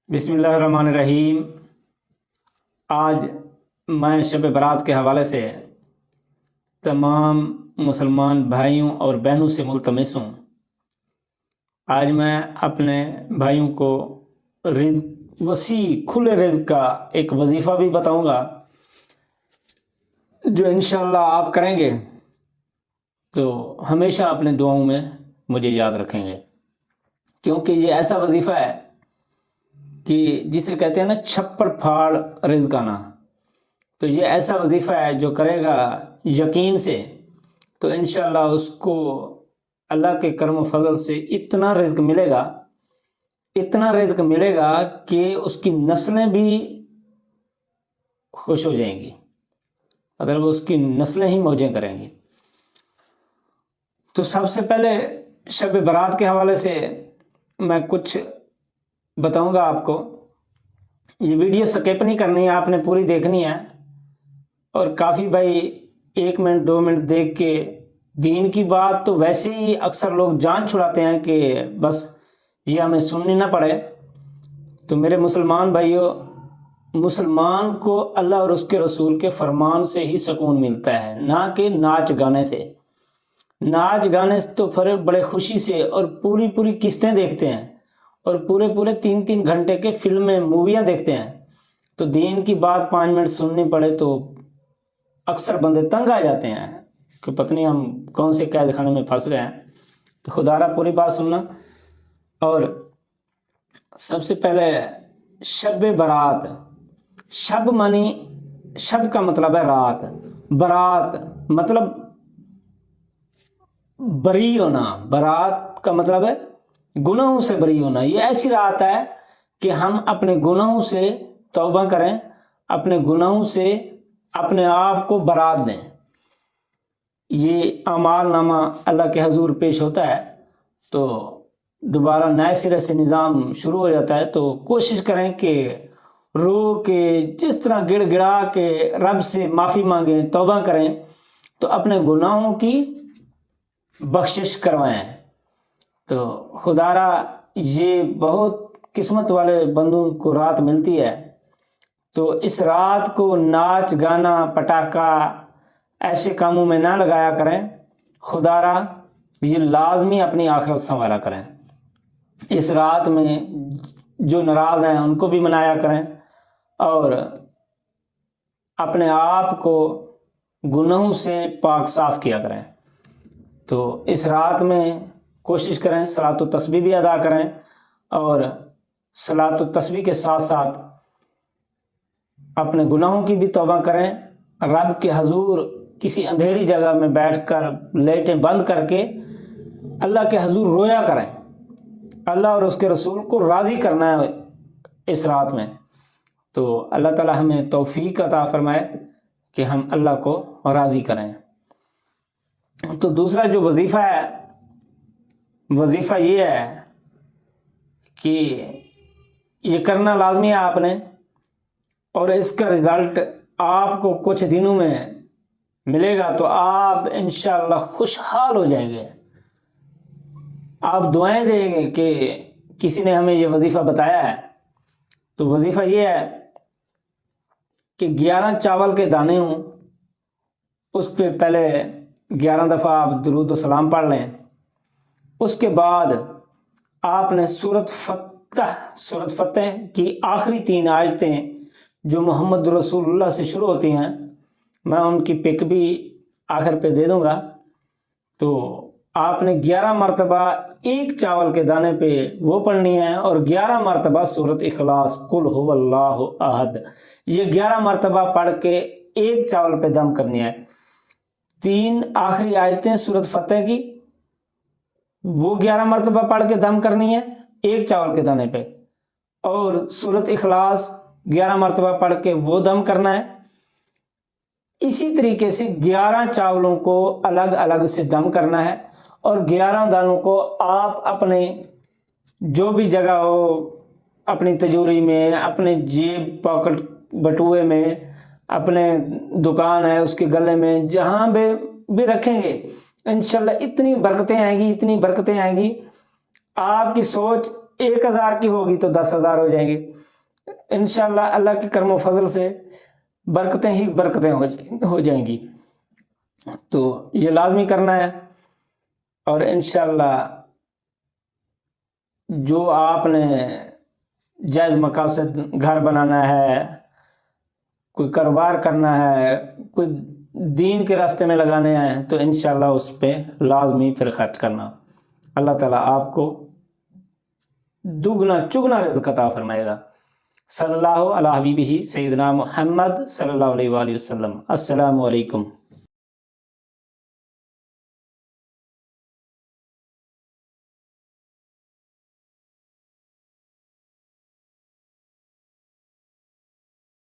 بسم اللہ الرحمن الرحیم۔ آج میں شب برات کے حوالے سے تمام مسلمان بھائیوں اور بہنوں سے ملتمس ہوں۔ آج میں اپنے بھائیوں کو رزق وسیع کھلے رزق کا ایک وظیفہ بھی بتاؤں گا جو انشاءاللہ آپ کریں گے تو ہمیشہ اپنے دعاؤں میں مجھے یاد رکھیں گے، کیونکہ یہ ایسا وظیفہ ہے کہ جسے کہتے ہیں نا چھپڑ پھاڑ رزق آنا۔ تو یہ ایسا وظیفہ ہے جو کرے گا یقین سے تو انشاءاللہ اس کو اللہ کے کرم و فضل سے اتنا رزق ملے گا کہ اس کی نسلیں بھی خوش ہو جائیں گی، اگر وہ اس کی نسلیں ہی موجیں کریں گی۔ تو سب سے پہلے شب برات کے حوالے سے میں کچھ بتاؤں گا آپ کو۔ یہ ویڈیو سکپ نہیں کرنی ہے، آپ نے پوری دیکھنی ہے، اور کافی بھائی 1 منٹ 2 منٹ دیکھ کے دین کی بات تو ویسے ہی اکثر لوگ جان چھڑاتے ہیں کہ بس یہ ہمیں سننی نہ پڑے۔ تو میرے مسلمان بھائیوں، مسلمان کو اللہ اور اس کے رسول کے فرمان سے ہی سکون ملتا ہے، نہ کہ ناچ گانے سے۔ ناچ گانے تو پھر بڑے خوشی سے اور پوری قسطیں دیکھتے ہیں اور پورے 3 گھنٹے کے فلمیں موویاں دیکھتے ہیں، تو دین کی بات 5 منٹ سننی پڑے تو اکثر بندے تنگ آ جاتے ہیں کہ پتہ نہیں ہم کون سے قید خانے میں پھنس گئے ہیں۔ تو خدا را پوری بات سننا۔ اور سب سے پہلے شب برات، شب معنی شب کا مطلب ہے رات، برات مطلب بری ہونا، برات کا مطلب ہے گناہوں سے بری ہونا۔ یہ ایسی رات ہے کہ ہم اپنے گناہوں سے توبہ کریں، اپنے گناہوں سے اپنے آپ کو برات دیں۔ یہ اعمال نامہ اللہ کے حضور پیش ہوتا ہے تو دوبارہ نئے سرے سے نظام شروع ہو جاتا ہے۔ تو کوشش کریں کہ رو کے جس طرح گڑ گڑا کے رب سے معافی مانگیں، توبہ کریں، تو اپنے گناہوں کی بخشش کروائیں۔ تو خدا را یہ بہت قسمت والے بندوں کو رات ملتی ہے۔ تو اس رات کو ناچ گانا پٹاخہ ایسے کاموں میں نہ لگایا کریں، خدا را یہ لازمی اپنی آخرت سنوارا کریں۔ اس رات میں جو ناراض ہیں ان کو بھی منایا کریں اور اپنے آپ کو گناہوں سے پاک صاف کیا کریں۔ تو اس رات میں کوشش کریں صلاۃ و تسبیح بھی ادا کریں، اور صلاۃ و تسبیح کے ساتھ ساتھ اپنے گناہوں کی بھی توبہ کریں۔ رب کے حضور کسی اندھیری جگہ میں بیٹھ کر لائٹیں بند کر کے اللہ کے حضور رویا کریں۔ اللہ اور اس کے رسول کو راضی کرنا ہے اس رات میں۔ تو اللہ تعالی ہمیں توفیق عطا فرمائے کہ ہم اللہ کو راضی کریں۔ تو دوسرا جو وظیفہ ہے، وظیفہ یہ ہے کہ یہ کرنا لازمی ہے آپ نے، اور اس کا رزلٹ آپ کو کچھ دنوں میں ملے گا، تو آپ انشاءاللہ خوشحال ہو جائیں گے۔ آپ دعائیں دیں گے کہ کسی نے ہمیں یہ وظیفہ بتایا ہے۔ تو وظیفہ یہ ہے کہ 11 چاول کے دانے ہوں، اس پہ پہلے 11 دفعہ آپ درود و سلام پڑھ لیں۔ اس کے بعد آپ نے سورۃ فتح کی آخری 3 آیتیں جو محمد رسول اللہ سے شروع ہوتی ہیں، میں ان کی پک بھی آخر پہ دے دوں گا۔ تو آپ نے 11 مرتبہ ایک چاول کے دانے پہ وہ پڑھنی ہے، اور 11 مرتبہ سورۃ اخلاص قل هو اللہ احد، یہ 11 مرتبہ پڑھ کے ایک چاول پہ دم کرنی ہے۔ 3 آخری آیتیں سورۃ فتح کی وہ 11 مرتبہ پڑھ کے دم کرنی ہے ایک چاول کے دانے پہ، اور سورۃ اخلاص 11 مرتبہ پڑھ کے وہ دم کرنا ہے۔ اسی طریقے سے 11 چاولوں کو الگ الگ سے دم کرنا ہے، اور 11 دانوں کو آپ اپنے جو بھی جگہ ہو، اپنی تجوری میں، اپنے جیب پاکٹ بٹوئے میں، اپنے دکان ہے اس کے گلے میں، جہاں بھی رکھیں گے انشاءاللہ اتنی برکتیں آئیں گی، اتنی برکتیں آئیں گی۔ آپ کی سوچ 1000 کی ہوگی تو 10,000 ہو جائیں گے انشاءاللہ۔ اللہ کے کرم و فضل سے برکتیں ہی برکتیں ہو جائیں گی۔ تو یہ لازمی کرنا ہے، اور انشاءاللہ جو آپ نے جائز مقاصد، گھر بنانا ہے، کوئی کاروبار کرنا ہے، کوئی دین کے راستے میں لگانے ہیں، تو انشاءاللہ اس پہ لازمی پھر خرچ کرنا۔ اللہ تعالیٰ آپ کو دگنا چگنا رزق عطا فرمائے گا۔ صلی اللہ علیہ حبیبہ سیدنا محمد صلی اللہ علیہ وآلہ وسلم۔ السلام علیکم۔